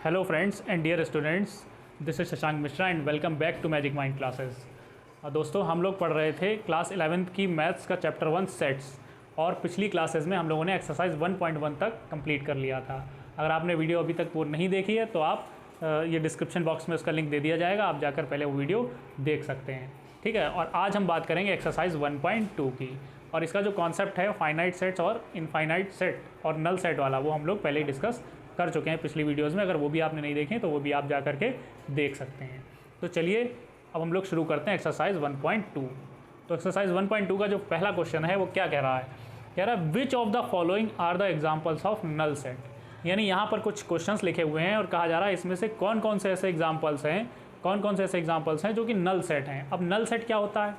Hello friends and dear students, this is Shashank Mishra and welcome back to magic mind classes. दोस्तों, हम लोग पढ़ रहे थे क्लास 11th की मैथ्स का चैप्टर 1 सेट्स, और पिछली क्लासेस में हम लोगों ने एक्सरसाइज 1.1 तक कंप्लीट कर लिया था। अगर आपने वीडियो अभी तक पूरी नहीं देखी है तो आप ये डिस्क्रिप्शन बॉक्स में उसका लिंक दे दिया जाएगा, आप जाकर पहले वो वीडियो देख सकते हैं। ठीक है, और आज हम बात करेंगे एक्सरसाइज 1.2 की, और इसका जो कॉन्सेप्ट है फाइनाइट सेट्स और इनफाइनाइट सेट और नल सेट वाला, वो हम लोग पहले ही डिस्कस कर चुके हैं पिछली वीडियोस में। अगर वो भी आपने नहीं देखे तो वो भी आप जा करके देख सकते हैं। तो चलिए अब हम लोग शुरू करते हैं एक्सरसाइज 1.2। तो एक्सरसाइज 1.2 का जो पहला क्वेश्चन है वो क्या कह रहा है? कह रहा है which of the following are the examples of null set. यानी यहाँ पर कुछ क्वेश्चंस लिखे हुए हैं और कहा जा रहा है इसमें से कौन कौन से ऐसे एग्जाम्पल्स हैं जो कि नल सेट हैं। अब नल सेट क्या होता है?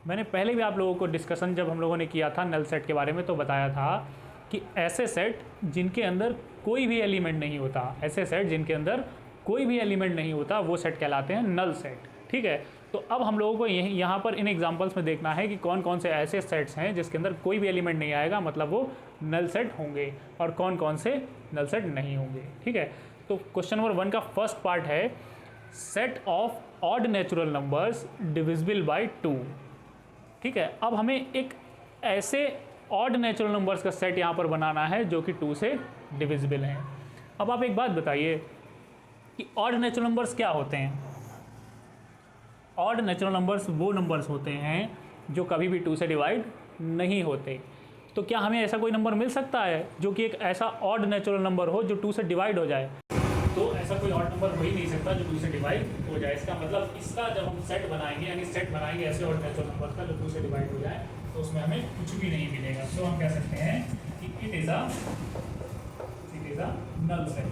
मैंने पहले भी आप लोगों को डिस्कशन जब हम लोगों ने किया था नल सेट के बारे में तो बताया था कि ऐसे सेट जिनके अंदर कोई भी एलिमेंट नहीं होता, वो सेट कहलाते हैं नल सेट। ठीक है, तो अब हम लोगों को यहाँ पर इन एग्जांपल्स में देखना है कि कौन कौन से ऐसे सेट्स हैं जिसके अंदर कोई भी एलिमेंट नहीं आएगा, मतलब वो नल सेट होंगे, और कौन कौन से नल सेट नहीं होंगे। ठीक है, तो क्वेश्चन नंबर 1 का फर्स्ट पार्ट है set of odd natural numbers divisible by 2। ठीक है, अब हमें एक ऐसे ऑड नेचुरल नंबर्स का सेट यहाँ पर बनाना है जो कि 2 से डिविजिबल हैं। अब आप एक बात बताइए कि ऑड नेचुरल नंबर्स क्या होते हैं? ऑड नेचुरल नंबर्स वो नंबर्स होते हैं जो कभी भी 2 से डिवाइड नहीं होते। तो क्या हमें ऐसा कोई नंबर मिल सकता है जो कि एक ऐसा ऑड नेचुरल नंबर हो जो 2 से डिवाइड हो जाए? तो ऐसा कोई ऑड नंबर हो ही नहीं सकता जो 2 से डिवाइड हो जाए। इसका मतलब इसका जब हम सेट बनाएंगे, यानी सेट बनाएंगे ऐसे ऑड नेचुरल नंबर का जो 2 से डिवाइड हो जाए, तो उसमें हमें कुछ भी नहीं मिलेगा। तो हम कह सकते हैं कि it is a null set.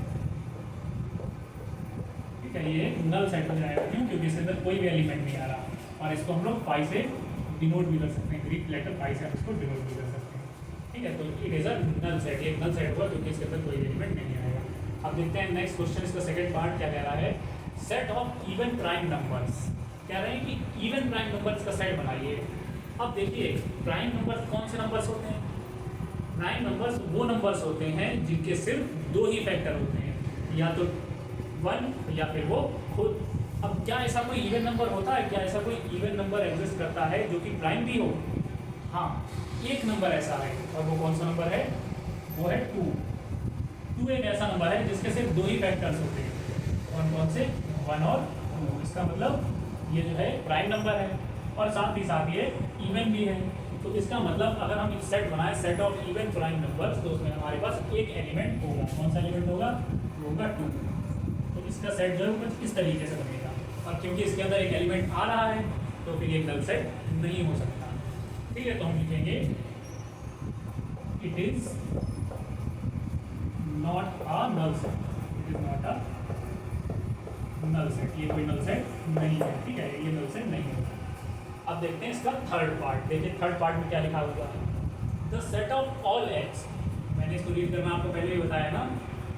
ठीक है, ये नल सेट हो जाएगा। क्यों? क्योंकि इसके अंदर कोई भी एलिमेंट नहीं आ रहा, और इसको हम लोग फाई से डिनोट भी कर सकते हैं, ग्रीक लेटर फाई से हम इसको डिनोट भी कर सकते हैं। ठीक है, तो it is a null set. ये नल सेट हुआ क्योंकि इसके अंदर कोई एलिमेंट नहीं आएगा। अब देखते हैं नेक्स्ट क्वेश्चन, इसका सेकंड पार्ट क्या कह रहा है? Set of even prime numbers. कह रहे हैं कि इवन प्राइम नंबर्स का सेट बनाइए। अब देखिए, प्राइम नंबर्स कौन से नंबर्स होते हैं? प्राइम नंबर्स वो नंबर्स होते हैं जिनके सिर्फ 2 ही फैक्टर होते हैं, या तो 1 या फिर वो खुद। अब क्या ऐसा कोई इवन नंबर होता है? क्या ऐसा कोई इवन नंबर एग्जिस्ट करता है जो कि प्राइम भी हो? हाँ, एक नंबर ऐसा है, और वो कौन सा नंबर है? वो है 2। 2 एक ऐसा नंबर है जिसके सिर्फ 2 ही फैक्टर्स होते हैं। कौन से? 1 और 2। इसका मतलब ये जो है प्राइम नंबर है, और साथ ही साथ ये इवन भी है। तो इसका मतलब अगर हम एक सेट बनाए, set of even prime numbers, तो उसमें हमारे पास एक एलिमेंट होगा। कौन सा एलिमेंट होगा? वो होगा 2। तो इसका सेट जो है कुछ इस तरीके से बनेगा, और क्योंकि इसके अंदर एक एलिमेंट आ रहा है तो फिर ये नल सेट नहीं हो सकता। ठीक है, तो हम लिखेंगे it is not a null set. It is not a null set. ये कोई नल सेट नहीं है। ठीक है, ये नल सेट नहीं होता। अब देखते हैं इसका थर्ड पार्ट। देखिए थर्ड पार्ट में क्या लिखा हुआ है? The set of all x. मैंने इसको रीड करना आपको पहले ही बताया ना।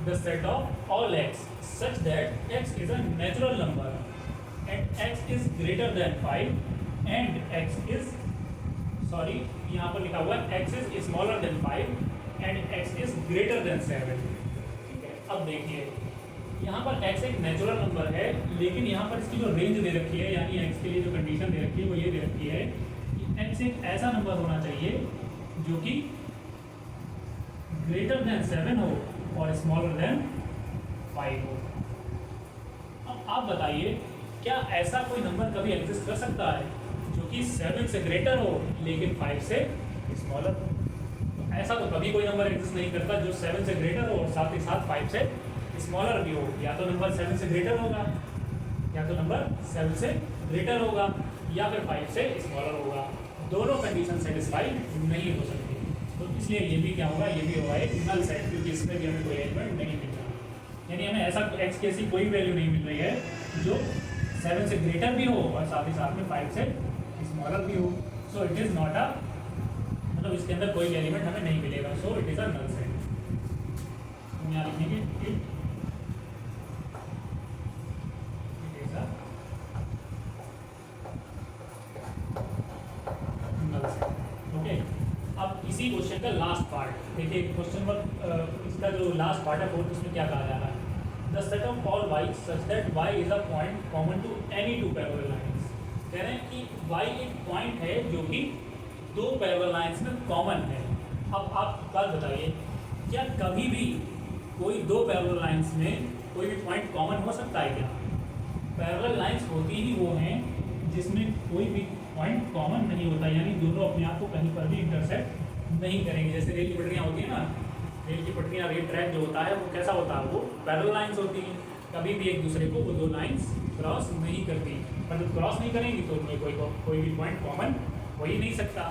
The set of all x such that x is a natural number and x is greater than 5 and x is यहाँ पर लिखा हुआ है x is smaller than 5 and x is greater than 7। ठीक है, अब देखिए यहाँ पर x एक नेचुरल नंबर है, लेकिन यहाँ पर इसकी जो रेंज दे रखी है, यानी x के लिए जो कंडीशन दे रखी है वो ये दे रखी है कि x एक ऐसा नंबर होना चाहिए जो कि ग्रेटर देन 7 हो और स्मॉलर देन 5 हो। अब आप बताइए, क्या ऐसा कोई नंबर कभी एग्जिस्ट कर सकता है जो कि 7 से ग्रेटर हो लेकिन 5 से स्मॉलर हो? तो ऐसा तो कभी कोई नंबर एग्जिस्ट नहीं करता जो 7 से ग्रेटर हो और साथ ही साथ 5 से स्मॉलर भी हो। या तो नंबर 7 से ग्रेटर होगा, या तो नंबर 7 से ग्रेटर होगा, या फिर 5 से स्मॉलर होगा। दोनों कंडीशन सेटिस्फाई नहीं हो सकती। तो इसलिए ये भी क्या होगा? ये भी होगा एक नल सेट, क्योंकि इसमें भी हमें कोई एलिमेंट नहीं मिल रहा। यानी हमें ऐसा x की ऐसी कोई वैल्यू नहीं मिल रही है जो 7 से ग्रेटर भी हो और साथ ही साथ में 5 से स्मॉलर भी हो। So it is not a, मतलब इसके अंदर कोई एलिमेंट हमें नहीं मिलेगा। So it is a null set. हम यहाँ लिखेंगे इट ओके। अब इसी क्वेश्चन का लास्ट पार्ट देखिए, क्वेश्चन इसका जो लास्ट पार्ट है फोर्थ, उसमें क्या कहा जा रहा है? The set of all y such that y is a point common to any two parallel lines. कह रहे हैं कि y एक पॉइंट है जो कि दो पैरेलल लाइंस में कॉमन है। अब आप बात बताइए, क्या कभी भी कोई दो पैरेलल लाइंस में कोई भी पॉइंट कॉमन हो सकता है क्या? पैरेलल लाइंस होती ही वो हैं जिसमें कोई भी पॉइंट कॉमन नहीं होता, यानी दोनों अपने आप को कहीं पर भी इंटरसेक्ट नहीं करेंगे। जैसे रेल की पटरियाँ होती है ना, रेल की पटरियाँ, रेल ट्रैक जो होता है वो कैसा होता है? वो पैरेलल लाइंस होती हैं, कभी भी एक दूसरे को वो दो लाइंस क्रॉस नहीं करती। पर जब क्रॉस नहीं करेंगी तो उनमें कोई भी पॉइंट कॉमन हो ही नहीं सकता।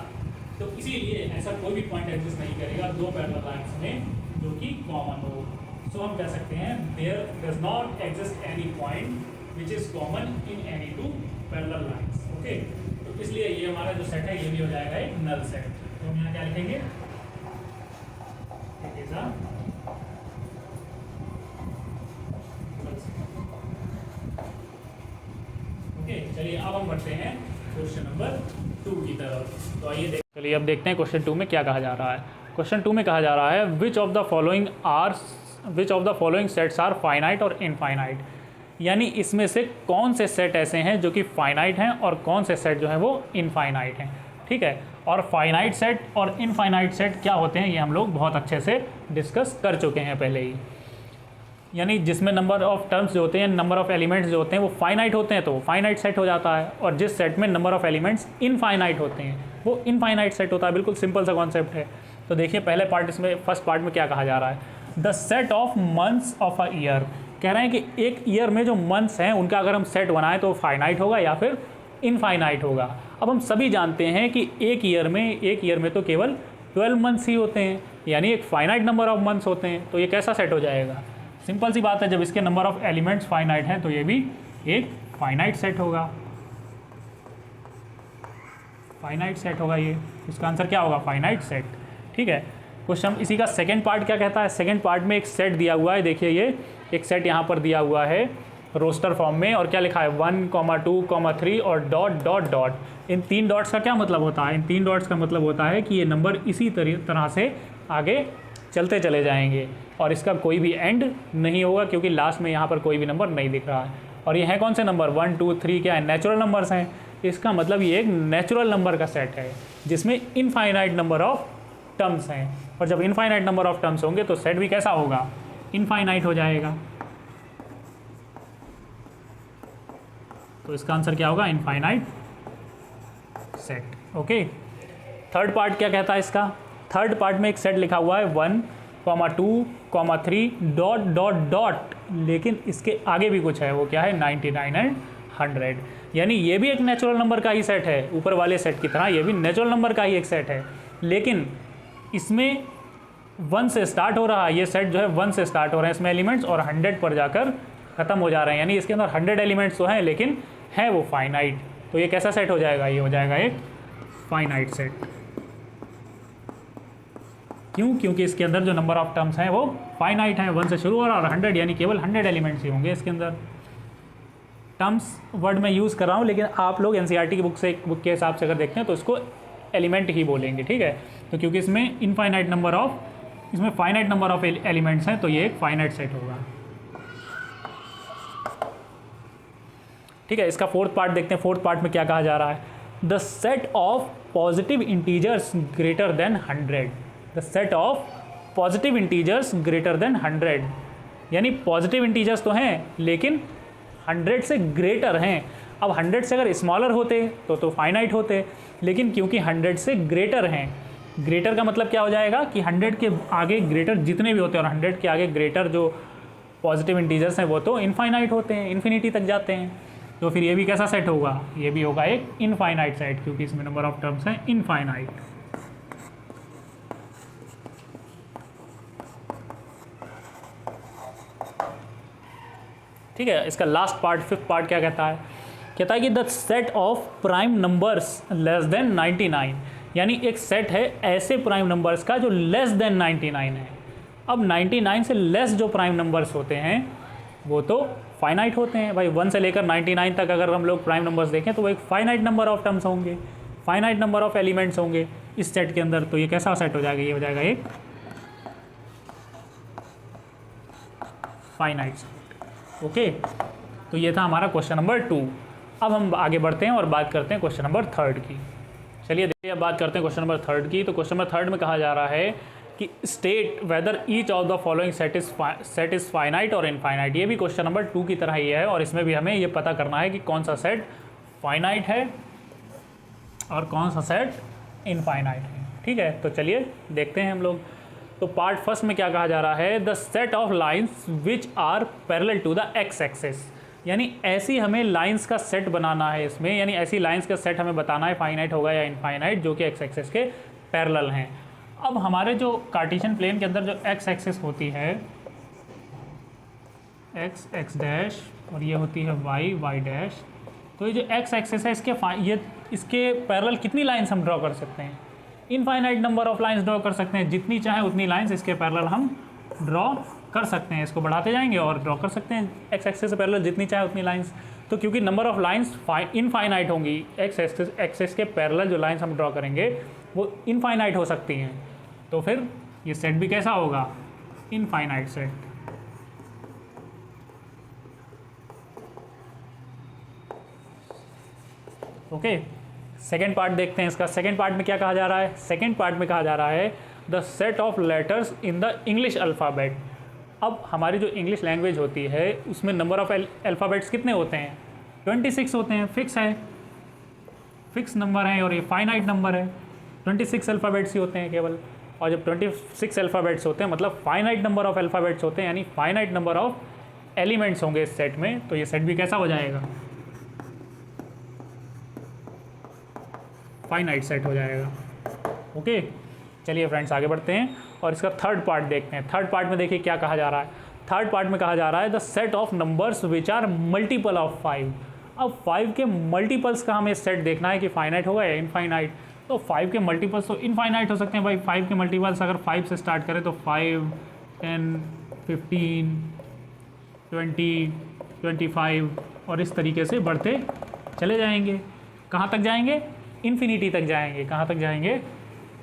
तो इसीलिए ऐसा कोई भी पॉइंट एग्जिस्ट नहीं करेगा दो पैरेलल लाइंस में जो कि कॉमन हो। सो हम कह सकते हैं there does not exist any point which is common in any two parallel lines. Okay, तो इसलिए ये हमारा जो सेट है ये भी हो जाएगा एक नल सेट। तो हम यहाँ क्या लिखेंगे? It is a null set. Okay, चलिए अब हम बढ़ते हैं क्वेश्चन नंबर 2 की तरफ। तो आइए चलिए अब देखते हैं क्वेश्चन 2 में क्या कहा जा रहा है। क्वेश्चन 2 में कहा जा रहा है which of the following sets are finite और इनफाइनाइट, यानी इसमें से कौन से सेट ऐसे हैं जो कि फाइनाइट हैं और कौन से सेट जो हैं वो इनफाइनाइट हैं। ठीक है, और फाइनाइट सेट और इनफाइनाइट सेट क्या होते हैं ये हम लोग बहुत अच्छे से डिस्कस कर चुके हैं पहले ही। यानी जिसमें नंबर ऑफ़ टर्म्स जो होते हैं, नंबर ऑफ़ एलिमेंट्स जो होते हैं वो फाइनाइट होते हैं तो वो फाइनाइट सेट हो जाता है, और जिस सेट में नंबर ऑफ़ एलिमेंट्स इनफाइनाइट होते हैं वो इनफाइनाइट सेट होता है। बिल्कुल सिंपल सा कॉन्सेप्ट है। तो देखिए पहले पार्ट इसमें फर्स्ट पार्ट में क्या कहा जा रहा है, the set of months of a year. कह रहे हैं कि एक ईयर में जो मंथ्स हैं उनका अगर हम सेट बनाएं तो फाइनाइट होगा या फिर इनफाइनाइट होगा। अब हम सभी जानते हैं कि एक ईयर में तो केवल 12 मंथ्स ही होते हैं, यानी एक फाइनाइट नंबर ऑफ मंथ्स होते हैं। तो ये कैसा सेट हो जाएगा? सिंपल सी बात है, जब इसके नंबर ऑफ एलिमेंट्स फाइनाइट हैं तो ये भी एक फाइनाइट सेट होगा। फाइनाइट सेट होगा ये, इसका आंसर क्या होगा? Finite set. ठीक है, क्वेश्चन इसी का सेकेंड पार्ट क्या कहता है? सेकेंड पार्ट में एक सेट दिया हुआ है, देखिए ये एक सेट यहाँ पर दिया हुआ है रोस्टर फॉर्म में, और क्या लिखा है 1, 2, 3 और डॉट डॉट डॉट। इन 3 डॉट्स का क्या मतलब होता है? इन 3 डॉट्स का मतलब होता है कि ये नंबर इसी तरह से आगे चलते चले जाएंगे और इसका कोई भी एंड नहीं होगा, क्योंकि लास्ट में यहाँ पर कोई भी नंबर नहीं दिख रहा है। और ये हैं कौन से नंबर? 1, 2, 3 क्या है? नेचुरल नंबर्स हैं। इसका मतलब ये एक नेचुरल नंबर का सेट है जिसमें इनफाइनाइट नंबर ऑफ टर्म्स हैं, और जब इनफाइनाइट नंबर ऑफ टर्म्स होंगे तो सेट भी कैसा होगा? इनफाइनाइट हो जाएगा। तो इसका आंसर क्या होगा? Infinite set. Okay, third part क्या कहता है इसका? थर्ड पार्ट में एक सेट लिखा हुआ है 1, 2, 3 डॉट डॉट डॉट, लेकिन इसके आगे भी कुछ है, वो क्या है? 99 एंड 100। यानी ये भी एक नेचुरल नंबर का ही सेट है, ऊपर वाले सेट की तरह ये भी नेचुरल नंबर का ही एक सेट है, लेकिन इसमें 1 से स्टार्ट हो रहा है। ये सेट जो है 1 से स्टार्ट हो रहे हैं इसमें एलिमेंट्स, और 100 पर जाकर ख़त्म हो जा रहे हैं, यानी इसके अंदर 100 एलिमेंट्स तो हैं लेकिन है वो फाइनाइट। तो ये कैसा सेट हो जाएगा? ये हो जाएगा एक फाइनाइट सेट। क्यों? क्योंकि इसके अंदर जो नंबर ऑफ टर्म्स हैं वो फाइनाइट हैं, 1 से शुरू हो रहा है और 100, यानी केवल 100 एलिमेंट्स ही होंगे इसके अंदर। टर्म्स वर्ड मैं यूज़ कर रहा हूँ, लेकिन आप लोग एनसीईआरटी की बुक के हिसाब से अगर देखते हैं तो इसको एलिमेंट ही बोलेंगे। ठीक है, तो क्योंकि इसमें फाइनाइट नंबर ऑफ एलिमेंट्स हैं तो ये एक फाइनाइट सेट होगा। ठीक है, इसका फोर्थ पार्ट देखते हैं। फोर्थ पार्ट में क्या कहा जा रहा है? The set of positive integers greater than 100। The set of positive integers greater than 100, यानी पॉजिटिव इंटीजर्स तो हैं लेकिन 100 से ग्रेटर हैं। अब 100 से अगर स्मॉलर होते तो फाइनाइट होते, लेकिन क्योंकि 100 से ग्रेटर हैं, ग्रेटर का मतलब क्या हो जाएगा कि 100 के आगे ग्रेटर जितने भी होते हैं, और 100 के आगे ग्रेटर जो पॉजिटिव इंटीजर्स हैं वो तो इनफाइनाइट होते हैं, इन्फिनिटी तक जाते हैं। तो फिर ये भी कैसा सेट होगा? ये भी होगा एक इनफाइनाइट सेट, क्योंकि इसमें नंबर ऑफ टर्म्स हैं इनफाइनाइट। ठीक है, इसका लास्ट पार्ट, फिफ्थ पार्ट क्या कहता है? कहता है कि the set of prime numbers less than 99, यानी एक सेट है ऐसे प्राइम नंबर्स का जो लेस देन 99 है। अब 99 से लेस जो प्राइम नंबर्स होते हैं वो तो फाइनाइट होते हैं भाई। 1 से लेकर 99 तक अगर हम लोग प्राइम नंबर्स देखें तो वो एक फाइनाइट नंबर ऑफ टर्म्स होंगे, फाइनाइट नंबर ऑफ एलिमेंट्स होंगे इस सेट के अंदर। तो ये कैसा सेट हो जाएगा? ये हो जाएगा एक फाइनाइट सेट। ओके, तो ये था हमारा क्वेश्चन नंबर 2। अब हम आगे बढ़ते हैं और बात करते हैं क्वेश्चन नंबर 3 की। चलिए देखिए, अब बात करते हैं क्वेश्चन नंबर 3 की। तो क्वेश्चन नंबर 3 में कहा जा रहा है कि state whether each of the following set is finite और इनफाइनाइट। ये भी क्वेश्चन नंबर 2 की तरह ही है, और इसमें भी हमें ये पता करना है कि कौन सा सेट फाइनाइट है और कौन सा सेट इनफाइनाइट है। ठीक है, तो चलिए देखते हैं हम लोग। तो पार्ट फर्स्ट में क्या कहा जा रहा है, the set of lines which are parallel to the x axis, यानी ऐसी हमें लाइंस का सेट बनाना है इसमें, यानी ऐसी लाइंस का सेट हमें बताना है फाइनाइट होगा या इनफाइनाइट, जो कि एक्स एक्सिस के पैरेलल हैं। अब हमारे जो कार्टेशियन प्लेन के अंदर जो एक्स एक्सिस होती है एक्स एक्स डैश और ये होती है वाई वाई डैश, तो ये जो एक्स एक्सिस है इसके पैरेलल कितनी लाइंस हम ड्रॉ कर सकते हैं, infinite number of lines draw कर सकते हैं, जितनी चाहे उतनी लाइंस इसके पैरेलल हम ड्रॉ कर सकते हैं। इसको बढ़ाते जाएंगे और ड्रॉ कर सकते हैं एक्स एक्सिस से पैरेलल जितनी चाहे उतनी लाइंस। तो क्योंकि नंबर ऑफ लाइंस इनफाइनाइट होंगी, एक्स एक्सिस के पैरेलल जो लाइंस हम ड्रॉ करेंगे वो इनफाइनाइट हो सकती हैं, तो फिर ये सेट भी कैसा होगा, infinite set. Okay, second part देखते हैं इसका। सेकेंड पार्ट में क्या कहा जा रहा है, सेकेंड पार्ट में कहा जा रहा है the set of letters in the English alphabet. अब हमारी जो इंग्लिश लैंग्वेज होती है उसमें नंबर ऑफ अल्फ़ाबेट्स कितने होते हैं, 26 होते हैं। फिक्स है, फिक्स नंबर है और ये फाइनाइट नंबर है। 26 अल्फ़ाबेट्स ही होते हैं केवल, और जब 26 अल्फ़ाबेट्स होते हैं मतलब फाइनाइट नंबर ऑफ अल्फ़ाबेट्स होते हैं, यानी फाइनाइट नंबर ऑफ एलिमेंट्स होंगे इस सेट में, तो ये सेट भी कैसा हो जाएगा, फाइनाइट सेट हो जाएगा। ओके, चलिए फ्रेंड्स आगे बढ़ते हैं और इसका थर्ड पार्ट देखते हैं। थर्ड पार्ट में देखिए क्या कहा जा रहा है। थर्ड पार्ट में कहा जा रहा है the set of numbers which are multiple of 5। अब 5 के मल्टीपल्स का हमें सेट देखना है कि फाइनाइट होगा या इनफाइनाइट। तो 5 के मल्टीपल्स तो इनफाइनाइट हो सकते हैं भाई। 5 के मल्टीपल्स अगर 5 से स्टार्ट करें तो 5, 10, 15, 20, 25 और इस तरीके से बढ़ते चले जाएंगे। कहाँ तक जाएंगे, इन्फिनिटी तक जाएंगे। कहाँ तक जाएंगे,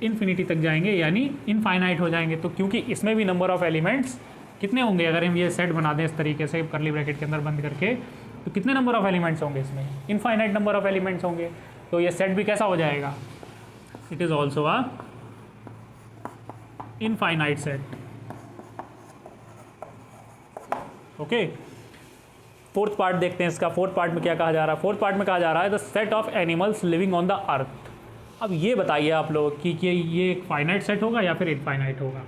इन्फिनिटी तक जाएंगे, यानी इनफाइनाइट हो जाएंगे। तो क्योंकि इसमें भी नंबर ऑफ एलिमेंट्स कितने होंगे, अगर हम ये सेट बना दें इस तरीके से कर्ली ब्रैकेट के अंदर बंद करके, तो कितने नंबर ऑफ एलिमेंट्स होंगे इसमें, इनफाइनाइट नंबर ऑफ एलिमेंट्स होंगे। तो ये सेट भी कैसा हो जाएगा, it is also a infinite set. Okay, fourth part देखते हैं इसका। फोर्थ पार्ट में क्या कहा जा रहा है, फोर्थ पार्ट में कहा जा रहा है the set of animals living on the earth. अब ये बताइए आप लोग कि ये एक फाइनाइट सेट होगा या फिर इनफाइनाइट होगा।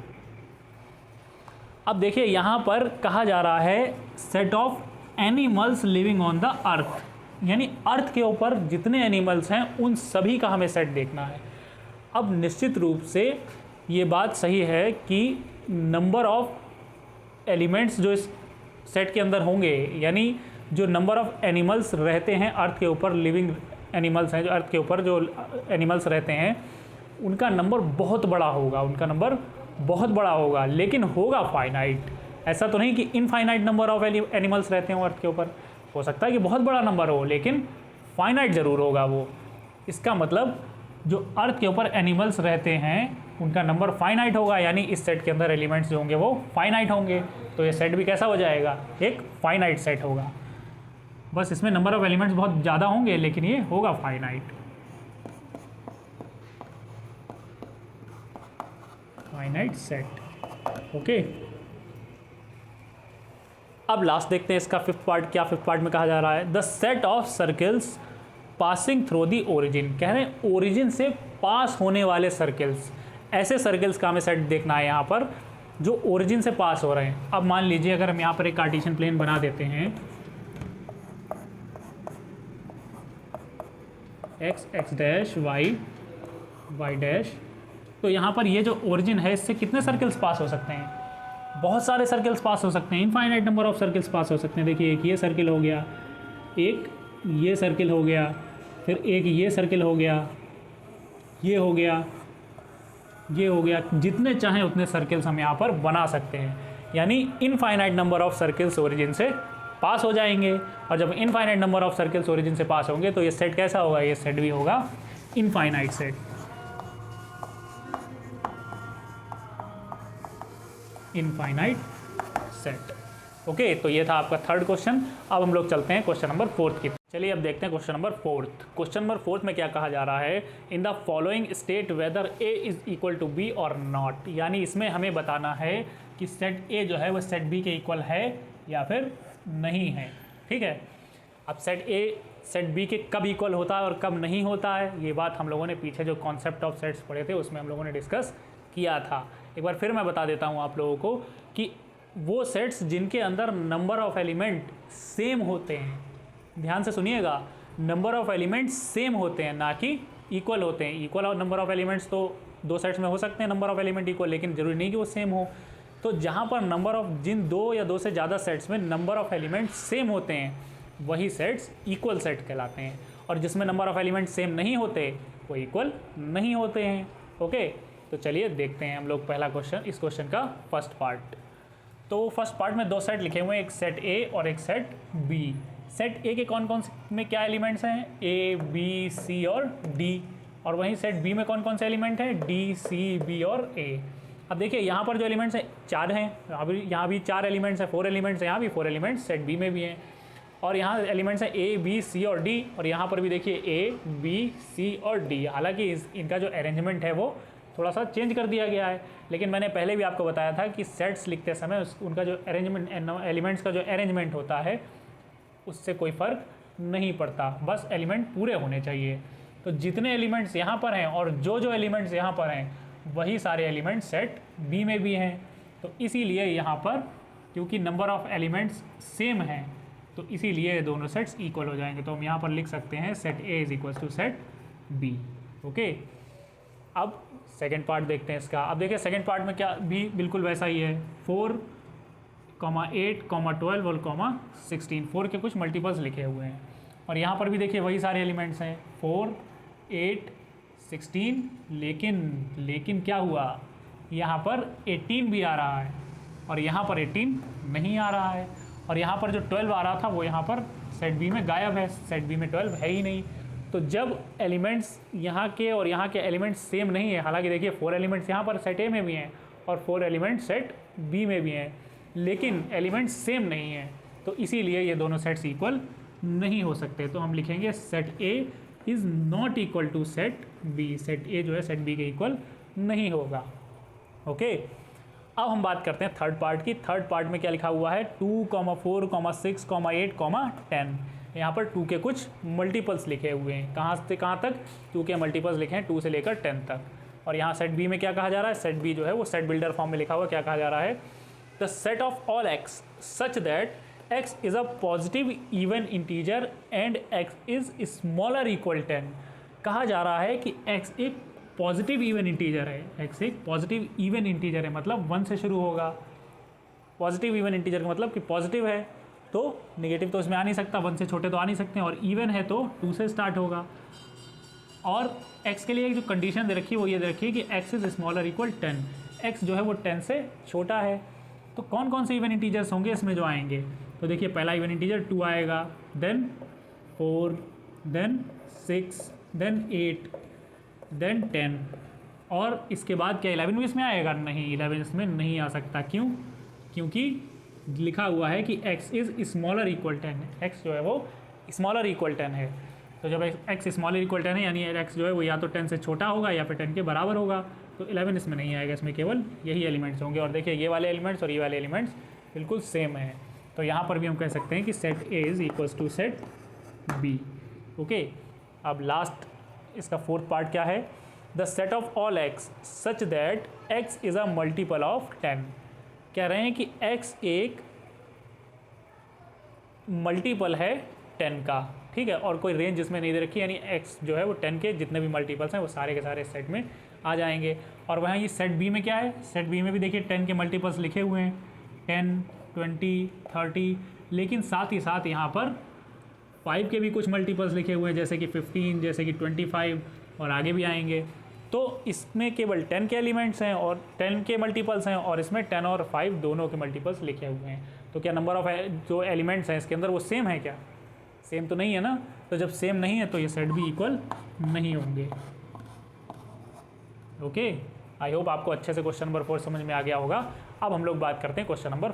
अब देखिए यहाँ पर कहा जा रहा है set of animals living on the earth, यानी अर्थ के ऊपर जितने एनिमल्स हैं उन सभी का हमें सेट देखना है। अब निश्चित रूप से ये बात सही है कि नंबर ऑफ एलिमेंट्स जो इस सेट के अंदर होंगे, यानी जो नंबर ऑफ एनिमल्स रहते हैं अर्थ के ऊपर, लिविंग एनिमल्स हैं जो अर्थ के ऊपर जो एनिमल्स रहते हैं, उनका नंबर बहुत बड़ा होगा, उनका नंबर बहुत बड़ा होगा, लेकिन होगा फाइनाइट। ऐसा तो नहीं कि इनफाइनाइट नंबर ऑफ एनिमल्स रहते हैं अर्थ के ऊपर। हो सकता है कि बहुत बड़ा नंबर हो, लेकिन फाइनाइट ज़रूर होगा वो। इसका मतलब जो अर्थ के ऊपर एनिमल्स रहते हैं उनका नंबर फाइनाइट होगा, यानी इस सेट के अंदर एलिमेंट्स जो होंगे वो फाइनाइट होंगे। तो ये सेट भी कैसा हो जाएगा, एक फाइनाइट सेट होगा। बस इसमें नंबर ऑफ एलिमेंट्स बहुत ज़्यादा होंगे, लेकिन ये होगा फाइनाइट, फाइनाइट सेट। ओके, अब लास्ट देखते हैं इसका फिफ्थ पार्ट। क्या फिफ्थ पार्ट में कहा जा रहा है, the set of circles passing through the origin. कह रहे हैं ओरिजिन से पास होने वाले सर्कल्स, ऐसे सर्कल्स का हमें सेट देखना है यहाँ पर जो ओरिजिन से पास हो रहे हैं। अब मान लीजिए अगर हम यहाँ पर एक कार्टेशियन प्लेन बना देते हैं, x x dash y y dash, तो यहाँ पर ये जो ओरिजिन है इससे कितने सर्कल्स पास हो सकते हैं, बहुत सारे सर्कल्स पास हो सकते हैं, इनफाइनाइट नंबर ऑफ सर्कल्स पास हो सकते हैं। देखिए एक ये सर्कल हो गया, एक ये सर्कल हो गया, फिर एक ये सर्कल हो गया, ये हो गया, ये हो गया। जितने चाहें उतने सर्कल्स हम यहाँ पर बना सकते हैं, यानी infinite number of circles origin से पास हो जाएंगे। और जब infinite number of circles origin से पास होंगे तो ये सेट कैसा होगा, ये सेट भी होगा infinite set, infinite set. Okay, तो ये था आपका थर्ड क्वेश्चन। अब हम लोग चलते हैं क्वेश्चन नंबर फोर्थ की। चलिए अब देखते हैं question number fourth. Question number fourth में क्या कहा जा रहा है, in the following state whether A is equal to B और नॉट। यानी इसमें हमें बताना है कि सेट ए जो है वो सेट बी के इक्वल है या फिर नहीं है। ठीक है, अब सेट ए सेट बी के कब इक्वल होता है और कब नहीं होता है, ये बात हम लोगों ने पीछे जो कॉन्सेप्ट ऑफ सेट्स पढ़े थे उसमें हम लोगों ने डिस्कस किया था। एक बार फिर मैं बता देता हूँ आप लोगों को कि वो सेट्स जिनके अंदर नंबर ऑफ एलिमेंट सेम होते हैं, ध्यान से सुनिएगा, नंबर ऑफ एलिमेंट्स सेम होते हैं ना कि इक्वल होते हैं। इक्वल और नंबर ऑफ एलिमेंट्स तो दो सेट्स में हो सकते हैं, नंबर ऑफ एलिमेंट इक्वल, लेकिन जरूरी नहीं कि वो सेम हो। तो जहाँ पर नंबर ऑफ जिन दो या दो से ज़्यादा सेट्स में नंबर ऑफ एलिमेंट सेम होते हैं वही सेट्स इक्वल सेट कहलाते हैं, और जिसमें नंबर ऑफ एलिमेंट सेम नहीं होते वो इक्वल नहीं होते हैं। ओके, तो चलिए देखते हैं हम लोग पहला क्वेश्चन, इस क्वेश्चन का फर्स्ट पार्ट। तो फर्स्ट पार्ट में दो सेट लिखे हुए हैं, एक सेट ए और एक सेट बी। सेट ए के कौन कौन से में क्या एलिमेंट्स हैं, ए बी सी और डी, और वहीं सेट बी में कौन कौन से एलिमेंट हैं, डी सी बी और ए। अब देखिए यहाँ पर जो एलिमेंट्स हैं चार हैं, यहाँ भी चार एलिमेंट्स हैं, 4 एलिमेंट्स हैं, यहाँ भी 4 एलिमेंट्स सेट बी में भी हैं, और यहाँ एलिमेंट्स हैं ए बी सी और डी, और यहाँ पर भी देखिए ए बी सी और डी। हालांकि इनका जो अरेंजमेंट है वो थोड़ा सा चेंज कर दिया गया है, लेकिन मैंने पहले भी आपको बताया था कि सेट्स लिखते समय उनका जो अरेंजमेंट, एलिमेंट्स का जो अरेंजमेंट होता है उससे कोई फ़र्क नहीं पड़ता, बस एलिमेंट पूरे होने चाहिए। तो जितने एलिमेंट्स यहाँ पर हैं और जो एलिमेंट्स यहाँ पर हैं वही सारे एलिमेंट्स सेट बी में भी हैं। तो इसीलिए यहाँ पर क्योंकि नंबर ऑफ एलिमेंट्स सेम हैं तो इसीलिए दोनों सेट्स इक्वल हो जाएंगे। तो हम यहाँ पर लिख सकते हैं set A is equal to set B. Okay, अब सेकेंड पार्ट देखते हैं इसका। अब देखिए सेकेंड पार्ट में क्या भी बिल्कुल वैसा ही है, 4, 8, 12 और 16, 4 के कुछ मल्टीपल्स लिखे हुए हैं, और यहाँ पर भी देखिए वही सारे एलिमेंट्स हैं 4, 8, 16, लेकिन क्या हुआ, यहाँ पर 18 भी आ रहा है और यहाँ पर 18 नहीं आ रहा है, और यहाँ पर जो 12 आ रहा था वो यहाँ पर सेट बी में गायब है, सेट बी में 12 है ही नहीं। तो जब एलिमेंट्स यहाँ के और यहाँ के एलिमेंट्स सेम नहीं है, हालांकि देखिए 4 एलिमेंट्स यहाँ पर सेट ए में भी हैं और 4 एलिमेंट्स सेट बी में भी हैं, लेकिन एलिमेंट्स सेम नहीं हैं, तो इसीलिए ये दोनों सेट्स इक्वल नहीं हो सकते। तो हम लिखेंगे set A is not equal to set B, set A जो है सेट बी के इक्वल नहीं होगा। ओके, अब हम बात करते हैं थर्ड पार्ट की। थर्ड पार्ट में क्या लिखा हुआ है, 2, 4, 6, 8, 10। यहाँ पर 2 के कुछ मल्टीपल्स लिखे हुए हैं, कहाँ से कहाँ तक, 2 के मल्टीपल्स लिखे हैं 2 से लेकर 10 तक। और यहाँ सेट बी में क्या कहा जा रहा है, सेट बी जो है वो सेट बिल्डर फॉर्म में लिखा हुआ, क्या कहा जा रहा है, the set of all x such that x is a positive even integer and x is smaller equal 10। कहा जा रहा है कि एक्स एक पॉजिटिव इवन इंटीजर है, एक्स एक पॉजिटिव इवन इंटीजर है, मतलब 1 से शुरू होगा। पॉजिटिव इवन इंटीजर का मतलब कि पॉजिटिव है तो नेगेटिव तो इसमें आ नहीं सकता, 1 से छोटे तो आ नहीं सकते हैं, और इवन है तो 2 से स्टार्ट होगा। और x के लिए एक जो कंडीशन दे रखी है वो ये दे रखी है कि x is smaller equal 10, x जो है वो 10 से छोटा है। तो कौन कौन से इवन इंटीजर्स होंगे इसमें जो आएंगे, तो देखिए पहला इवन इंटीजर 2 आएगा, देन 4, देन 6, देन 8, देन 10, और इसके बाद क्या 11 भी इसमें आएगा, नहीं 11 इसमें नहीं आ सकता। क्यों, क्योंकि लिखा हुआ है कि x is smaller equal 10, x जो है वो स्मॉलर इक्वल 10 है। तो जब x स्मॉलर इक्वल 10 है यानी x जो है वो या तो 10 से छोटा होगा या फिर 10 के बराबर होगा, तो 11 इसमें नहीं आएगा, इसमें केवल यही एलिमेंट्स होंगे। और देखिए ये वाले एलिमेंट्स और ये वाले एलिमेंट्स बिल्कुल सेम है, तो यहाँ पर भी हम कह सकते हैं कि set A is equals to set B. Okay, अब लास्ट इसका फोर्थ पार्ट क्या है, the set of all x such that x is a multiple of 10। कह रहे हैं कि x एक मल्टीपल है 10 का, ठीक है, और कोई रेंज जिसमें नहीं दे रखी, यानी x जो है वो 10 के जितने भी मल्टीपल्स हैं वो सारे के सारे सेट में आ जाएंगे। और वहाँ ये सेट बी में क्या है, सेट बी में भी देखिए 10 के मल्टीपल्स लिखे हुए हैं, 10, 20, 30, लेकिन साथ ही साथ यहाँ पर 5 के भी कुछ मल्टीपल्स लिखे हुए हैं, जैसे कि 15, जैसे कि 25 और आगे भी आएंगे। तो इसमें केवल 10 के एलिमेंट्स हैं और 10 के मल्टीपल्स हैं, और इसमें 10 और 5 दोनों के मल्टीपल्स लिखे हुए हैं। तो क्या नंबर ऑफ जो एलिमेंट्स हैं इसके अंदर वो सेम है क्या, सेम तो नहीं है ना। तो जब सेम नहीं है तो ये सेट भी इक्वल नहीं होंगे। ओके, आई होप आपको अच्छे से क्वेश्चन नंबर 4 समझ में आ गया होगा। अब हम लोग बात करते हैं क्वेश्चन नंबर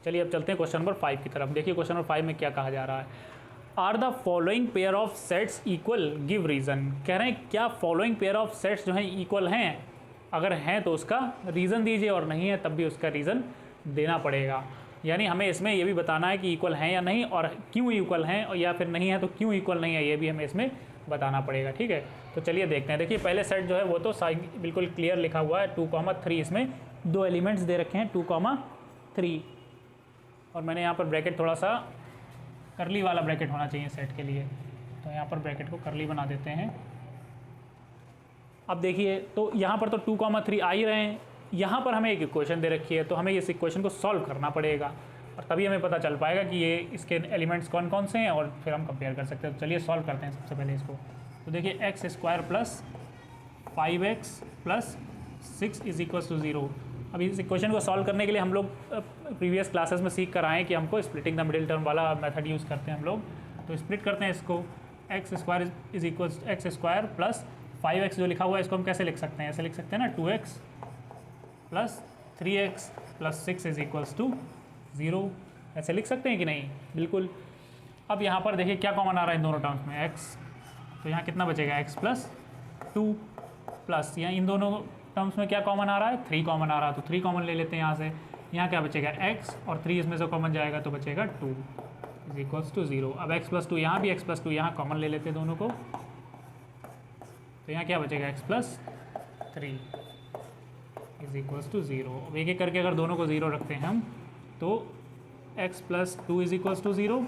चलिए अब चलते हैं क्वेश्चन नंबर 5 की तरफ। देखिए क्वेश्चन नंबर 5 में क्या कहा जा रहा है, are the following pair of sets equal, give reason. कह रहे हैं क्या फॉलोइंग पेयर ऑफ सेट्स जो हैं इक्वल हैं, अगर हैं तो उसका रीज़न दीजिए, और नहीं है तब भी उसका रीज़न देना पड़ेगा। यानी हमें इसमें ये भी बताना है कि इक्वल हैं या नहीं, और क्यों इक्वल हैं, और या फिर नहीं है तो क्यों इक्वल नहीं है, ये भी हमें इसमें बताना पड़ेगा। ठीक है, तो चलिए देखते हैं। देखिए पहले सेट जो है वो तो बिल्कुल क्लियर लिखा हुआ है, 2,3। इसमें दो एलिमेंट्स दे रखे हैं 2,3, और मैंने यहाँ पर ब्रैकेट थोड़ा सा करली वाला ब्रैकेट होना चाहिए सेट के लिए, तो यहाँ पर ब्रैकेट को करली बना देते हैं। अब देखिए तो यहाँ पर तो 2,3 आ ही रहे हैं, यहाँ पर हमें एक इक्वेशन दे रखी है, तो हमें इस इक्वेशन को सॉल्व करना पड़ेगा, और तभी हमें पता चल पाएगा कि ये इसके एलिमेंट्स कौन कौन से हैं, और फिर हम कंपेयर कर सकते हैं। तो चलिए सॉल्व करते हैं सबसे पहले इसको। तो देखिए x² + 5x + 6 = 0। अब इस इक्वेशन को सॉल्व करने के लिए हम लोग प्रीवियस क्लासेस में सीख कर आए हैं कि हमको स्प्लिटिंग द मिडिल टर्म वाला मेथड यूज़ करते हैं हम लोग। तो स्प्लिट करते हैं इसको, x² + 5x जो लिखा हुआ है इसको हम कैसे लिख सकते हैं, ऐसे लिख सकते हैं ना, 2x + 3x + 6 = 0। ऐसे लिख सकते हैं कि नहीं, बिल्कुल। अब यहाँ पर देखिए क्या कॉमन आ रहा है इन दोनों टर्म्स में, x, तो यहाँ कितना बचेगा, x + 2 प्लस यहाँ इन दोनों टर्म्स में क्या कॉमन आ रहा है, 3 कॉमन आ रहा है, तो 3 कॉमन ले लेते हैं यहाँ से। यहाँ क्या बचेगा, x, और 3 इसमें से कॉमन जाएगा तो बचेगा 2 = 0। अब x + 2, यहाँ भी x + 2 यहाँ कॉमन ले लेते हैं दोनों को, तो यहाँ क्या बचेगा, x + 3 = 0। अब एक एक करके अगर दोनों को 0 रखते हैं हम, तो x + 2 = 0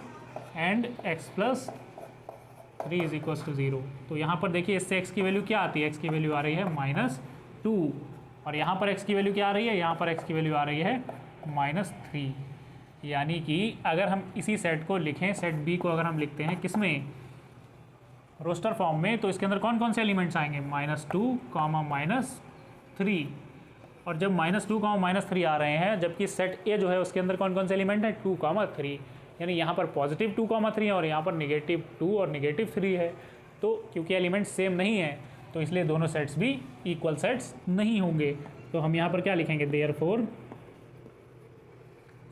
एंड x + 3 = 0। तो यहाँ पर देखिए इससे x की वैल्यू क्या आती है, x की वैल्यू आ रही है -2, और यहाँ पर x की वैल्यू क्या आ रही है, यहाँ पर x की वैल्यू आ रही है -3। यानी कि अगर हम इसी सेट को लिखें, सेट B को अगर हम लिखते हैं किस में, रोस्टर फॉर्म में, तो इसके अंदर कौन कौन से एलिमेंट्स आएंगे, -2, -3। और जब -2, -3 आ रहे हैं, जबकि सेट A जो है उसके अंदर कौन कौन से एलिमेंट है, 2, 3, यानी यहाँ पर पॉजिटिव 2, 3 है, और यहाँ पर -2 और -3 है। तो क्योंकि एलिमेंट सेम नहीं है, तो इसलिए दोनों सेट्स भी इक्वल सेट्स नहीं होंगे। तो हम यहाँ पर क्या लिखेंगे, देयरफॉर,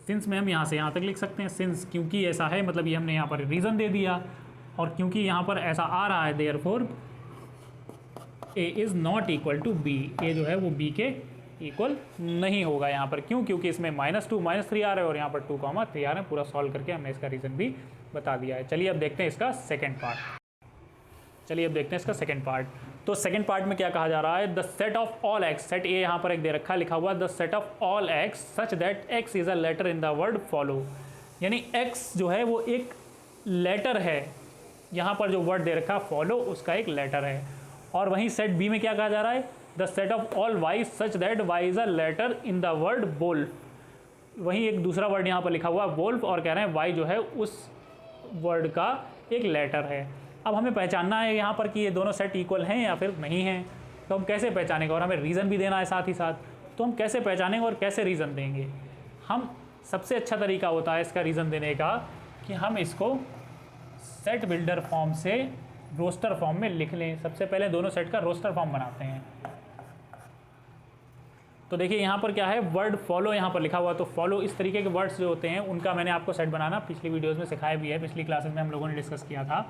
सिंस में हम यहाँ से यहाँ तक लिख सकते हैं, सिंस क्योंकि ऐसा है, मतलब ये हमने यहाँ पर रीज़न दे दिया, और क्योंकि यहाँ पर ऐसा आ रहा है, therefore A is not equal to B, A जो है वो B के इक्वल नहीं होगा यहाँ पर। क्यों, क्योंकि इसमें -2, -3 आ रहे हैं, और यहाँ पर 2, 3 आ रहे हैं। पूरा सॉल्व करके हमने इसका रीज़न भी बता दिया है। चलिए अब देखते हैं इसका सेकेंड पार्ट। तो सेकेंड पार्ट में क्या कहा जा रहा है, the set of all x, set A यहाँ पर एक दे रखा, लिखा हुआ the set of all x such that x is a letter in the word follow. यानी एक्स जो है वो एक लेटर है, यहाँ पर जो वर्ड दे रखा फॉलो उसका एक लेटर है। और वहीं सेट बी में क्या कहा जा रहा है, the set of all y such that y is a letter in the word wolf. वहीं एक दूसरा वर्ड यहाँ पर लिखा हुआ वोल्फ, और कह रहे हैं वाई जो है उस वर्ड का एक लेटर है। अब हमें पहचानना है यहाँ पर कि ये दोनों सेट इक्वल हैं या फिर नहीं हैं, तो हम कैसे पहचानेंगे, और हमें रीज़न भी देना है साथ ही साथ, तो हम कैसे पहचानेंगे और कैसे रीज़न देंगे। हम सबसे अच्छा तरीका होता है इसका रीज़न देने का कि हम इसको सेट बिल्डर फॉर्म से रोस्टर फॉर्म में लिख लें। सबसे पहले दोनों सेट का रोस्टर फॉर्म बनाते हैं। तो देखिए यहाँ पर क्या है, वर्ड फॉलो यहाँ पर लिखा हुआ, तो फॉलो इस तरीके के वर्ड्स जो होते हैं उनका मैंने आपको सेट बनाना पिछली वीडियोज़ में सिखाया भी है, पिछली क्लासेस में हम लोगों ने डिस्कस किया था।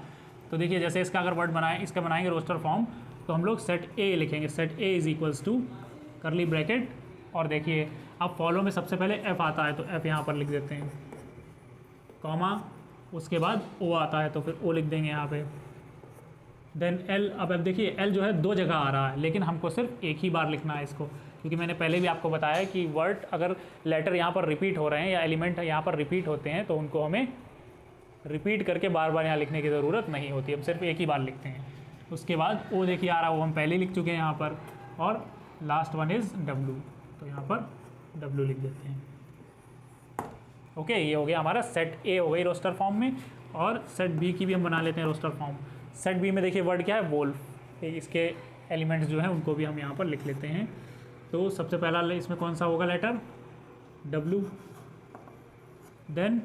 तो देखिए जैसे इसका अगर वर्ड बनाएं, इसका बनाएंगे रोस्टर फॉर्म, तो हम लोग सेट ए लिखेंगे, set A is equals to curly bracket, और देखिए अब फॉलो में सबसे पहले एफ आता है तो एफ यहाँ पर लिख देते हैं, कॉमा, उसके बाद ओ आता है तो फिर ओ लिख देंगे यहाँ पे, देन एल। अब देखिए एल जो है 2 जगह आ रहा है, लेकिन हमको सिर्फ एक ही बार लिखना है इसको, क्योंकि मैंने पहले भी आपको बताया कि वर्ड अगर लेटर यहाँ पर रिपीट हो रहे हैं या एलिमेंट यहाँ पर रिपीट होते हैं तो उनको हमें रिपीट करके बार बार यहाँ लिखने की ज़रूरत नहीं होती, हम सिर्फ एक ही बार लिखते हैं। उसके बाद ओ देखिए आ रहा है, वो हम पहले लिख चुके हैं यहाँ पर, और लास्ट वन इज़ डब्लू, तो यहाँ पर डब्लू लिख देते हैं। ओके, ये हो गया हमारा सेट ए हो गई रोस्टर फॉर्म में, और सेट बी की भी हम बना लेते हैं रोस्टर फॉर्म। सेट बी में देखिए वर्ड क्या है, वोल्फ, इसके एलिमेंट्स जो हैं उनको भी हम यहाँ पर लिख लेते हैं। तो सबसे पहला इसमें कौन सा होगा letter, W, then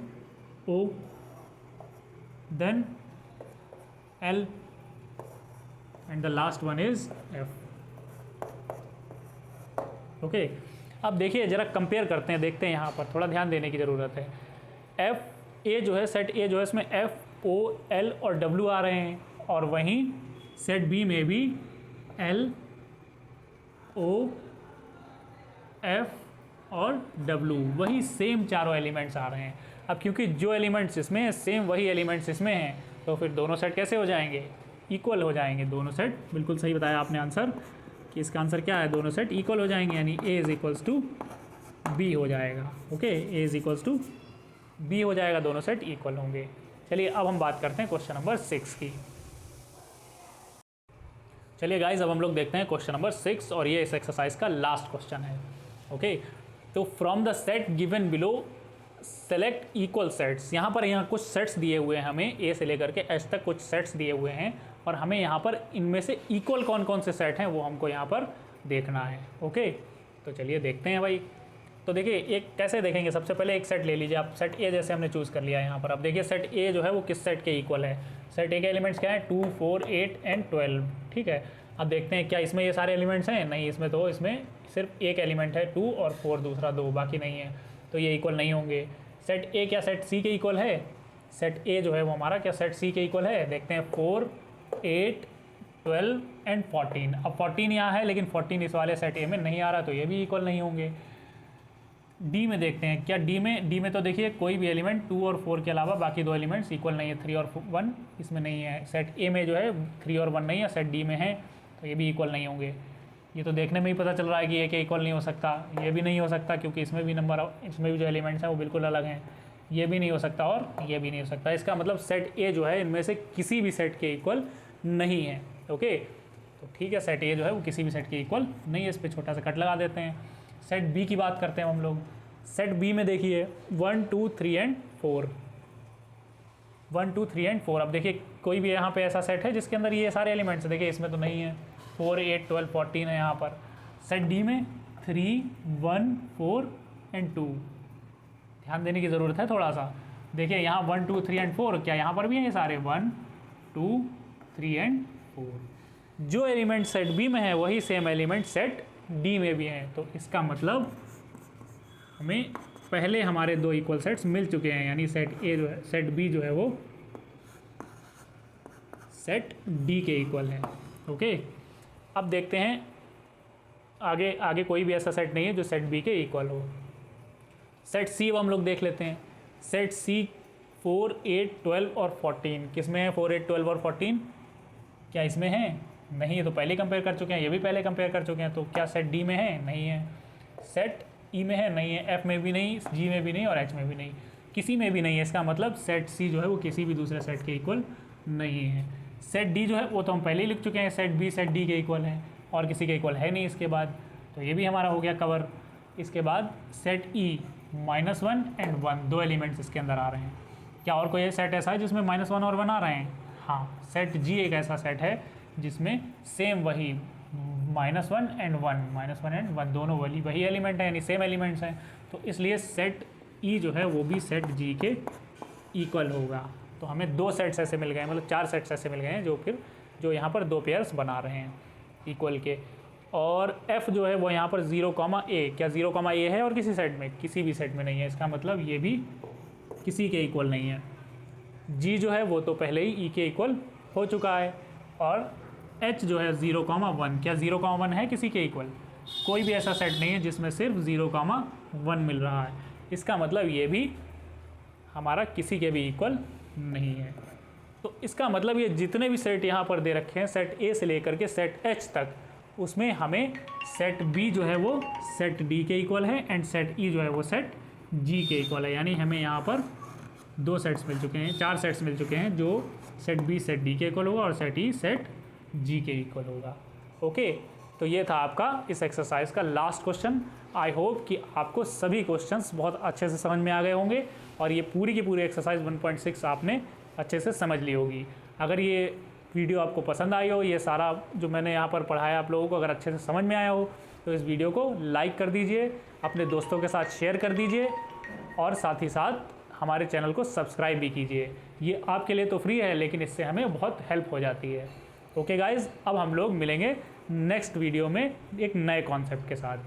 O, then L, and the last one is F. Okay, अब देखिए ज़रा कंपेयर करते हैं, देखते हैं यहाँ पर थोड़ा ध्यान देने की ज़रूरत है। एफ ए जो है, सेट ए जो है इसमें एफ ओ एल और डब्ल्यू आ रहे हैं, और वहीं सेट बी में भी एल ओ एफ और डब्ल्यू, वही सेम चारों एलिमेंट्स आ रहे हैं। अब क्योंकि जो एलिमेंट्स इसमें हैं सेम वही एलिमेंट्स इसमें हैं, तो फिर दोनों सेट कैसे हो जाएंगे, इक्वल हो जाएंगे दोनों सेट। बिल्कुल सही बताया आपने आंसर कि इसका आंसर क्या है, दोनों सेट इक्वल हो जाएंगे, यानी A is equals to B हो जाएगा। ओके, A is equals to B हो जाएगा, दोनों सेट इक्वल होंगे। चलिए अब हम बात करते हैं क्वेश्चन नंबर 6 की। चलिए गाइज अब हम लोग देखते हैं क्वेश्चन नंबर 6, और ये इस एक्सरसाइज का लास्ट क्वेश्चन है। ओके, तो from the set given below select equal sets. यहाँ पर कुछ सेट्स दिए हुए हैं हमें, ए से लेकर के एच तक कुछ सेट्स दिए हुए हैं, और हमें यहाँ पर इनमें से इक्वल कौन कौन से सेट हैं वो हमको यहाँ पर देखना है। ओके, तो चलिए देखते हैं भाई। तो देखिए एक कैसे देखेंगे, सबसे पहले एक सेट ले लीजिए आप, सेट ए जैसे हमने चूज़ कर लिया यहाँ पर। अब देखिए सेट ए जो है वो किस सेट के इक्वल है। सेट ए के एलिमेंट्स क्या है, 2, 4, 8 एंड 12। ठीक है, अब देखते हैं क्या इसमें ये सारे एलिमेंट्स हैं, नहीं इसमें तो इसमें सिर्फ एक एलिमेंट है 2 और 4 दूसरा 2, बाकी नहीं है, तो ये इक्वल नहीं होंगे। सेट ए क्या सेट सी के इक्वल है, सेट ए जो है वो हमारा क्या सेट सी के इक्वल है। देखते हैं 4, 8, 12 एंड 14। अब 14 यहाँ है लेकिन 14 इस वाले सेट ए में नहीं आ रहा, तो ये भी इक्वल नहीं होंगे। डी में देखते हैं क्या, डी में तो देखिए कोई भी एलिमेंट 2 और 4 के अलावा बाकी दो एलिमेंट्स इक्वल नहीं है, 3 और 1 इसमें नहीं है। सेट ए में जो है 3 और 1 नहीं है, सेट डी में है, तो ये भी इक्वल नहीं होंगे। ये तो देखने में ही पता चल रहा है कि ये इक्वल नहीं हो सकता, ये भी नहीं हो सकता क्योंकि इसमें भी इसमें भी जो एलिमेंट्स हैं वो बिल्कुल अलग हैं, ये भी नहीं हो सकता और ये भी नहीं हो सकता। इसका मतलब सेट ए जो है इनमें से किसी भी सेट के इक्वल नहीं है। ओके, तो ठीक है, सेट ए जो है वो किसी भी सेट के इक्वल नहीं है, इस पर छोटा सा कट लगा देते हैं। सेट बी की बात करते हैं हम लोग। सेट बी में देखिए 1, 2, 3 एंड 4, 1, 2, 3 एंड 4। अब देखिए कोई भी यहाँ पे ऐसा सेट है जिसके अंदर ये सारे एलिमेंट्स हैं, देखिए इसमें तो नहीं है, 4, 8, 12, 14 है यहाँ पर। सेट डी में 3, 1, 4 एंड 2। ध्यान देने की ज़रूरत है थोड़ा सा। देखिए यहाँ 1, 2, 3 एंड 4, क्या यहाँ पर भी हैं ये सारे 1, 2, 3 एंड 4। जो एलिमेंट सेट बी में है वही सेम एलिमेंट सेट डी में भी हैं, तो इसका मतलब हमें पहले हमारे दो इक्वल सेट्स मिल चुके हैं, यानी सेट ए जो है, सेट बी जो है वो सेट डी के इक्वल है। ओके, अब देखते हैं आगे कोई भी ऐसा सेट नहीं है जो सेट बी के इक्वल हो। सेट सी अब हम लोग देख लेते हैं। सेट सी 4, 8, 12 और 14 किस में है, 4, 8, 12 और 14 क्या इसमें है, नहीं है, तो पहले कंपेयर कर चुके हैं, ये भी पहले कंपेयर कर चुके हैं, तो क्या सेट डी में है, नहीं है। सेट ई में है, नहीं है, एफ में भी नहीं, जी में भी नहीं और एच में भी नहीं, किसी में भी नहीं है। इसका मतलब सेट सी जो है वो किसी भी दूसरे सेट के इक्वल नहीं है। सेट डी जो है वो तो हम पहले ही लिख चुके हैं, सेट बी सेट डी के इक्वल है और किसी के इक्वल है नहीं इसके बाद, तो ये भी हमारा हो गया कवर। इसके बाद सेट ई -1 एंड 1, दो एलिमेंट्स इसके अंदर आ रहे हैं। क्या और कोई सेट ऐसा है जिसमें -1 और 1 आ रहे हैं? हाँ, सेट जी एक ऐसा सेट है जिसमें सेम वही -1 एंड 1 दोनों वही एलिमेंट हैं, यानी सेम एलिमेंट्स हैं, तो इसलिए सेट ई जो है वो भी सेट जी के इक्वल होगा। तो हमें दो सेट्स ऐसे मिल गए, मतलब 4 सेट्स ऐसे मिल गए हैं जो यहाँ पर दो पेयर्स बना रहे हैं इक्वल के। और एफ जो है वो यहाँ पर 0,a, क्या 0,a है और किसी सेट में, किसी भी सेट में नहीं है, इसका मतलब ये भी किसी के इक्वल नहीं है। जी जो है वो तो पहले ही ई के इक्वल हो चुका है, और एच जो है 0,1, क्या 0,1 है किसी के इक्वल? कोई भी ऐसा सेट नहीं है जिसमें सिर्फ 0,1 मिल रहा है, इसका मतलब ये भी हमारा किसी के भी इक्वल नहीं है। तो इसका मतलब ये जितने भी सेट यहाँ पर दे रखे हैं, सेट ए से लेकर के सेट एच तक, उसमें हमें सेट बी जो है वो सेट डी के इक्वल है एंड सेट ई जो है वो सेट जी के इक्वल है। यानी हमें यहाँ पर 2 सेट्स मिल चुके हैं, 4 सेट्स मिल चुके हैं, जो सेट बी सेट डी के इक्वल होगा और सेट ई सेट जी के इक्वल होगा। ओके, तो ये था आपका इस एक्सरसाइज का लास्ट क्वेश्चन। आई होप कि आपको सभी क्वेश्चंस बहुत अच्छे से समझ में आ गए होंगे और ये पूरी की पूरी एक्सरसाइज 1.6 आपने अच्छे से समझ ली होगी। अगर ये वीडियो आपको पसंद आई हो, ये सारा जो मैंने यहाँ पर पढ़ाया आप लोगों को अगर अच्छे से समझ में आया हो, तो इस वीडियो को लाइक कर दीजिए, अपने दोस्तों के साथ शेयर कर दीजिए और साथ ही साथ हमारे चैनल को सब्सक्राइब भी कीजिए। ये आपके लिए तो फ्री है, लेकिन इससे हमें बहुत हेल्प हो जाती है। ओके गाइज़, अब हम लोग मिलेंगे नेक्स्ट वीडियो में एक नए कॉन्सेप्ट के साथ।